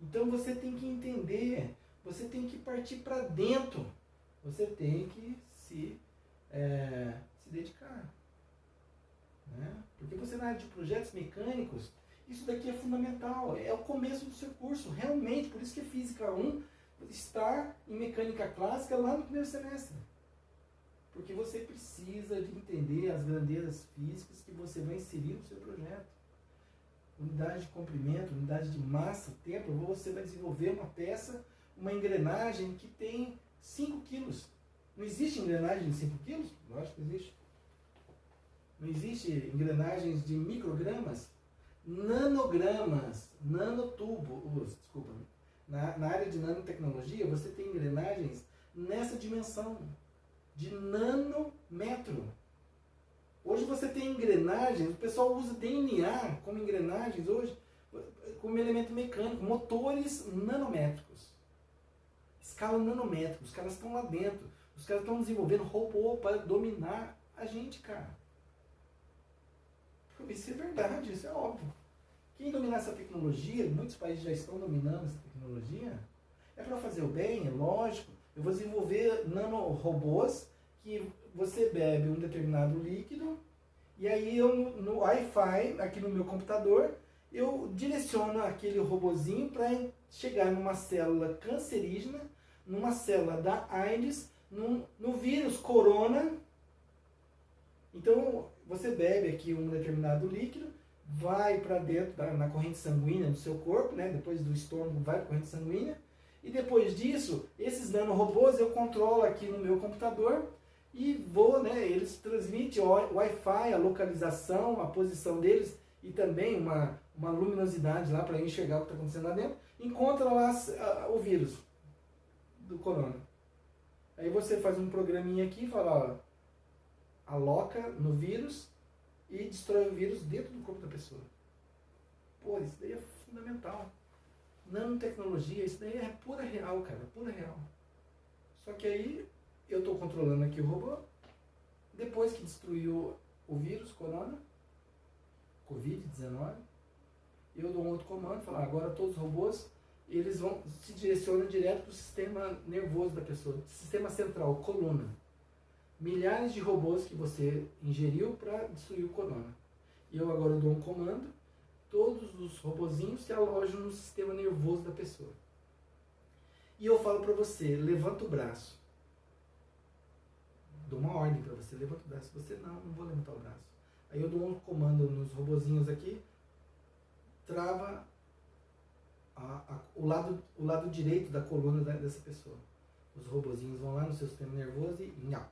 Então você tem que entender, você tem que partir para dentro. Você tem que se dedicar. Né? Porque você na área de projetos mecânicos, isso daqui é fundamental, é o começo do seu curso, realmente, por isso que Física 1 está em Mecânica Clássica lá no primeiro semestre. Porque você precisa de entender as grandezas físicas que você vai inserir no seu projeto. Unidade de comprimento, unidade de massa, tempo, você vai desenvolver uma peça, uma engrenagem que tem 5 quilos. Não existe engrenagem de 5 quilos? Lógico que existe. Não existe engrenagens de microgramas? Nanogramas, nanotubos, desculpa. Na área de nanotecnologia, você tem engrenagens nessa dimensão, de nanômetro. Hoje você tem engrenagens, o pessoal usa DNA como engrenagens hoje, como elemento mecânico, motores nanométricos. Escala nanométrica, os caras estão lá dentro. Os caras estão desenvolvendo robô para dominar a gente, cara. Isso é verdade, isso é óbvio. Quem dominar essa tecnologia, muitos países já estão dominando essa tecnologia, é para fazer o bem, é lógico. Eu vou desenvolver nanorobôs que você bebe um determinado líquido e aí eu no Wi-Fi, aqui no meu computador, eu direciono aquele robozinho para chegar numa célula cancerígena, numa célula da AIDS, no vírus corona. Então, você bebe aqui um determinado líquido, vai para dentro na corrente sanguínea do seu corpo, né? Depois do estômago vai para a corrente sanguínea, e depois disso, esses nanorobôs eu controlo aqui no meu computador e vou, né? Eles transmitem o Wi-Fi, a localização, a posição deles e também uma luminosidade lá para enxergar o que está acontecendo lá dentro, encontra lá o vírus do corona. Aí você faz um programinha aqui e fala, ó, aloca no vírus e destrói o vírus dentro do corpo da pessoa. Pô, isso daí é fundamental. Nanotecnologia, isso daí é pura real, cara, pura real. Só que aí eu estou controlando aqui o robô, depois que destruiu o vírus, corona, Covid-19, eu dou um outro comando, falo, agora todos os robôs, eles vão se direcionam direto para o sistema nervoso da pessoa, sistema central, coluna. Milhares de robôs que você ingeriu para destruir o corona. E eu agora dou um comando, todos os robozinhos se alojam no sistema nervoso da pessoa. E eu falo para você, levanta o braço. Dou uma ordem para você, levanta o braço. Você, não vou levantar o braço. Aí eu dou um comando nos robozinhos aqui, trava o lado direito da coluna dessa pessoa. Os robozinhos vão lá no seu sistema nervoso e nhau.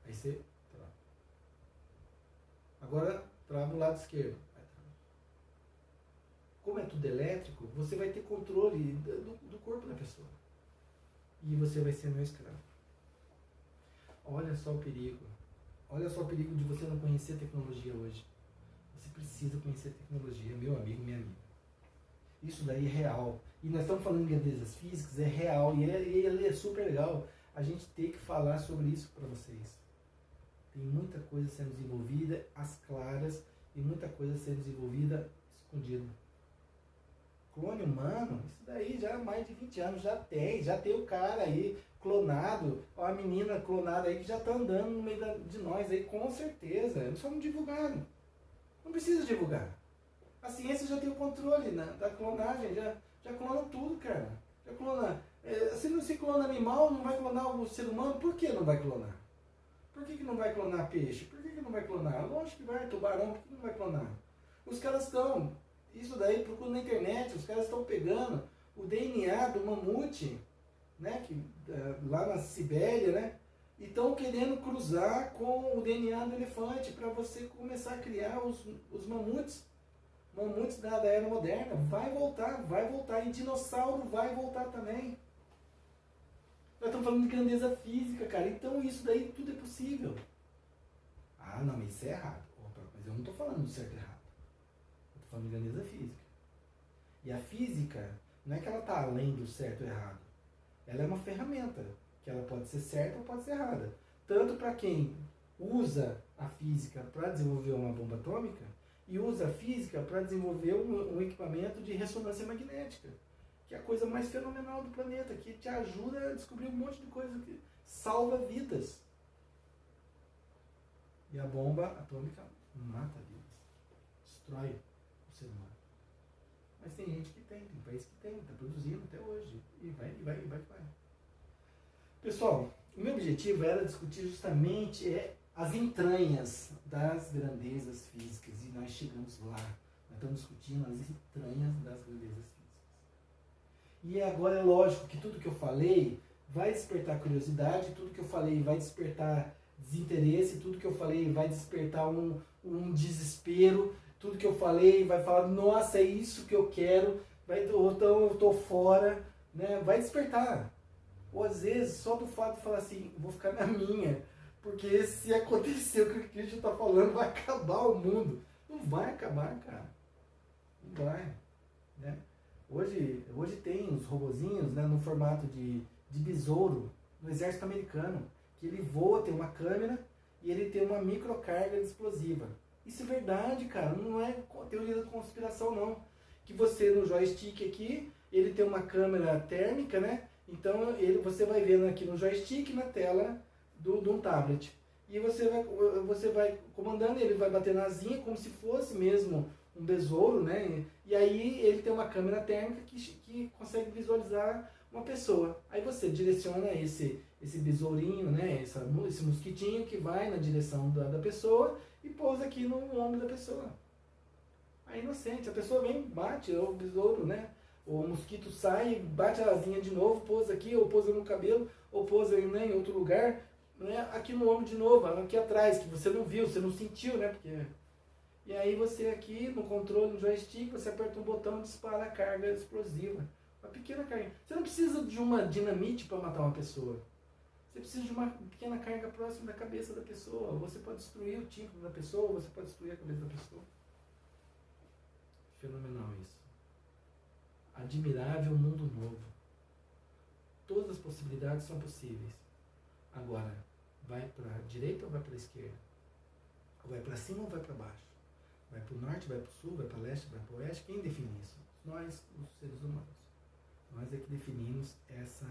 Aí você trava. Agora trava o lado esquerdo. Como é tudo elétrico, você vai ter controle do corpo da pessoa. E você vai ser meu escravo. Olha só o perigo. Olha só o perigo de você não conhecer a tecnologia hoje. Você precisa conhecer a tecnologia, meu amigo, minha amiga. Isso daí é real. E nós estamos falando de grandezas físicas, é real. E ele é super legal. A gente tem que falar sobre isso para vocês. Tem muita coisa sendo desenvolvida às claras e muita coisa sendo desenvolvida escondida. clone humano, isso daí já há mais de 20 anos já tem o cara aí clonado, ó, a menina clonada aí que já tá andando no meio de nós aí, com certeza. Eles só não divulgaram. Não precisa divulgar. A ciência já tem o controle, né, da clonagem, já clona tudo, cara. Já clona. Se não se clona animal, não vai clonar o ser humano, por que não vai clonar? Por que não vai clonar peixe? Por que não vai clonar? Lógico que vai, tubarão, por que não vai clonar? Os caras estão, isso daí procura na internet, os caras estão pegando o DNA do mamute, né, lá na Sibéria, né, e estão querendo cruzar com o DNA do elefante para você começar a criar os mamutes da era moderna. Vai voltar, e dinossauro vai voltar também. Nós estamos falando de grandeza física, cara, então isso daí tudo é possível. Ah, não, mas isso é errado. Opa, mas eu não estou falando do certo e errado. Eu estou falando de grandeza física. E a física, não é que ela está além do certo e errado. Ela é uma ferramenta, que ela pode ser certa ou pode ser errada. Tanto para quem usa a física para desenvolver uma bomba atômica, e usa a física para desenvolver um equipamento de ressonância magnética, que é a coisa mais fenomenal do planeta, que te ajuda a descobrir um monte de coisa que salva vidas. E a bomba atômica mata vidas, destrói o ser humano. Mas tem gente que tem país que tem, está produzindo até hoje, e vai. Pessoal, o meu objetivo era discutir justamente as entranhas das grandezas físicas, e nós chegamos lá. Nós estamos discutindo as entranhas das grandezas físicas. E agora é lógico que tudo que eu falei vai despertar curiosidade, tudo que eu falei vai despertar desinteresse, tudo que eu falei vai despertar um desespero, tudo que eu falei vai falar, nossa, é isso que eu quero, ou então eu estou fora, né? Vai despertar. Ou às vezes, só do fato de falar assim, vou ficar na minha, porque se acontecer o que o Cristo está falando, vai acabar o mundo. Não vai acabar, cara. Não vai. Né? Hoje tem os robozinhos, né, no formato de besouro no exército americano, que ele voa, tem uma câmera e ele tem uma microcarga explosiva. Isso é verdade, cara, não é teoria da conspiração, não. Que você no joystick aqui, ele tem uma câmera térmica, né? Então você vai vendo aqui no joystick, na tela de um tablet. E você vai comandando, ele vai bater na asinha como se fosse mesmo um besouro, né? E aí ele tem uma câmera térmica que consegue visualizar uma pessoa. Aí você direciona esse besourinho, né? Esse mosquitinho que vai na direção da pessoa e pousa aqui no ombro da pessoa. Aí inocente, a pessoa vem, bate o besouro, né? O mosquito sai, bate a asinha de novo, pousa aqui, ou pousa no cabelo, ou pousa, né, em outro lugar, né? Aqui no ombro de novo, aqui atrás, que você não viu, você não sentiu, né? Porque... E aí você aqui, no controle, no joystick, você aperta um botão e dispara a carga explosiva. Uma pequena carga. Você não precisa de uma dinamite para matar uma pessoa. Você precisa de uma pequena carga próxima da cabeça da pessoa. Você pode destruir o tímpano da pessoa, você pode destruir a cabeça da pessoa. Fenomenal isso. Admirável mundo novo. Todas as possibilidades são possíveis. Agora, vai para a direita ou vai para a esquerda? Vai para cima ou vai para baixo? Vai para o norte, vai para o sul, vai para o leste, vai para o oeste? Quem define isso? Nós, os seres humanos. Nós é que definimos essa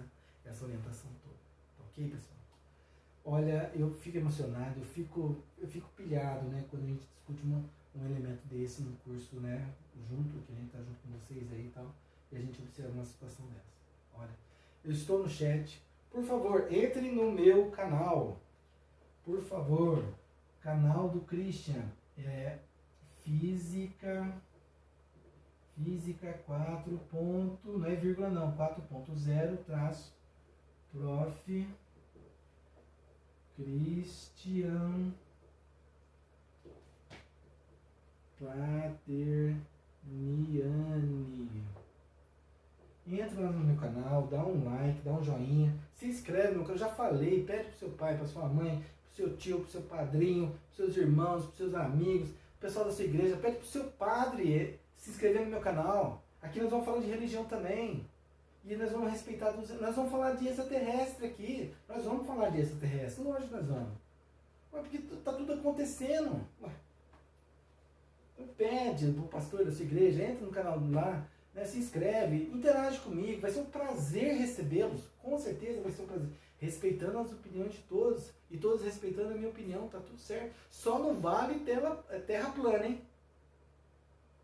orientação toda. Tá ok, pessoal? Olha, eu fico emocionado, eu fico pilhado, né, quando a gente discute um elemento desse no curso, né, junto, que a gente está junto com vocês aí e tal, e a gente observa uma situação dessa. Olha, eu estou no chat. Por favor, entre no meu canal. Por favor, canal do Christian. Física 4. Não é vírgula não, 4.0 traço prof. Christian Paterniani. Entra lá no meu canal, dá um like, dá um joinha, se inscreve no canal, eu já falei, pede pro seu pai, pra sua mãe, pro seu tio, pro seu padrinho, pros seus irmãos, pros seus amigos, pro pessoal da sua igreja, pede pro seu padre se inscrever no meu canal. Aqui nós vamos falar de religião também. E nós vamos respeitar, nós vamos falar de extraterrestre aqui. Nós vamos falar de extraterrestre, lógico que nós vamos. Mas porque tá tudo acontecendo. Então pede pro pastor da sua igreja, entra no canal lá, né? Se inscreve, interage comigo, vai ser um prazer recebê-los, com certeza vai ser um prazer. Respeitando as opiniões de todos, e todos respeitando a minha opinião, tá tudo certo. Só não vale terra plana, hein?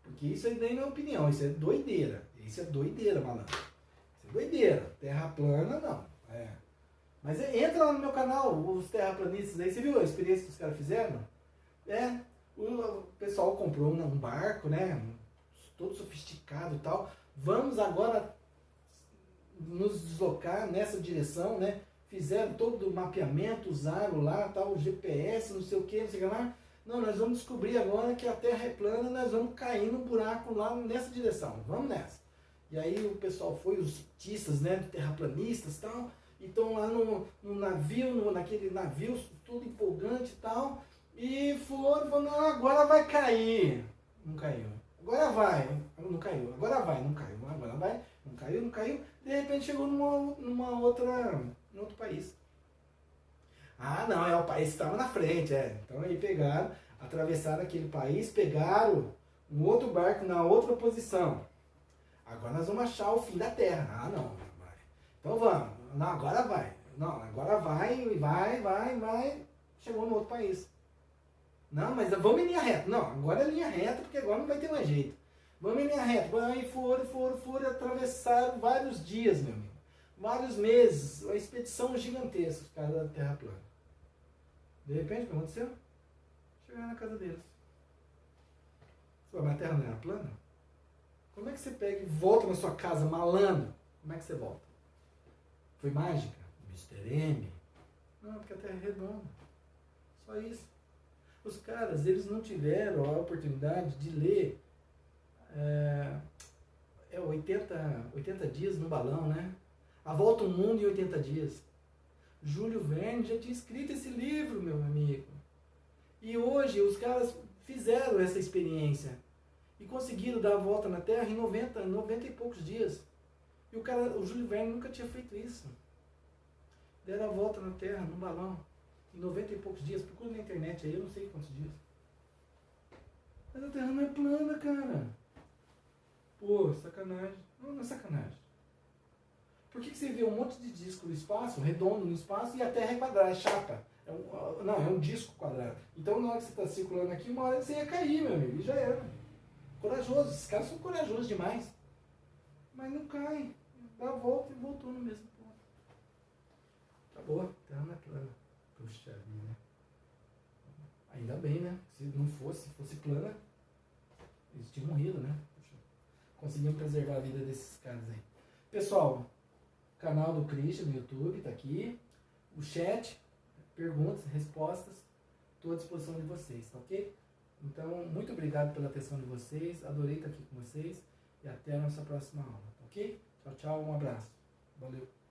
Porque isso aí daí não é opinião, isso é doideira. Isso é doideira, malandro. Isso é doideira. Terra plana, não. É. Mas entra lá no meu canal, os terraplanistas aí, você viu a experiência que os caras fizeram? É, o pessoal comprou um barco, né? Todo sofisticado e tal. Vamos agora nos deslocar nessa direção, né? Fizeram todo o mapeamento, usaram lá, tal, o GPS, não sei o que, não sei o que lá. Não, nós vamos descobrir agora que a Terra é plana, nós vamos cair no buraco lá nessa direção. Vamos nessa. E aí o pessoal foi, os cientistas, né, terraplanistas e tal, e estão lá no navio, naquele navio, tudo empolgante e tal, e falou, não, agora vai cair. Não caiu. Agora vai. Não caiu. Agora vai. Não caiu. Agora vai. Não caiu, não caiu. De repente chegou num outro país. Ah, não, é o país que estava na frente, é. Então aí pegaram, atravessaram aquele país, pegaram um outro barco na outra posição. Agora nós vamos achar o fim da Terra. Ah, não, vai. Então vamos. Não, agora vai. Não, agora vai. Chegou no outro país. Não, mas vamos em linha reta. Não, agora é linha reta, porque agora não vai ter mais jeito. Vamos em linha reta. Aí foram, atravessaram vários dias, meu amigo. Vários meses. Uma expedição gigantesca, os caras da Terra plana. De repente, o que aconteceu? Chegaram na casa deles. Mas a Terra não era plana? Como é que você pega e volta na sua casa malandro? Como é que você volta? Foi mágica? Mr. M? Não, porque a Terra é redonda. Só isso. Os caras, eles não tiveram a oportunidade de ler 80 dias no balão, né? A Volta ao Mundo em 80 dias. Júlio Verne já tinha escrito esse livro, meu amigo. E hoje os caras fizeram essa experiência e conseguiram dar a volta na Terra em 90 e poucos dias. E o Júlio Verne nunca tinha feito isso. Deram a volta na Terra num balão em 90 e poucos dias. Procura na internet aí, eu não sei quantos dias. Mas a Terra não é plana, cara. Pô, sacanagem. Não é sacanagem. Por que você vê um monte de disco no espaço, redondo no espaço, e a Terra é quadrada, é chapa? É um disco quadrado. Então na hora que você está circulando aqui, uma hora você ia cair, meu amigo, e já era. Corajoso, esses caras são corajosos demais. Mas não cai. Dá a volta e voltou no mesmo ponto. Acabou, a Terra não é plana. Puxa vida, né? Ainda bem, né? Se não fosse plana, eles tinham morrido, né? Puxa. Conseguimos preservar a vida desses caras aí. Pessoal, canal do Christian no YouTube, tá aqui. O chat, perguntas, respostas, estou à disposição de vocês, tá ok? Então, muito obrigado pela atenção de vocês, adorei estar aqui com vocês e até a nossa próxima aula, tá ok? Tchau, tchau, um abraço. Valeu.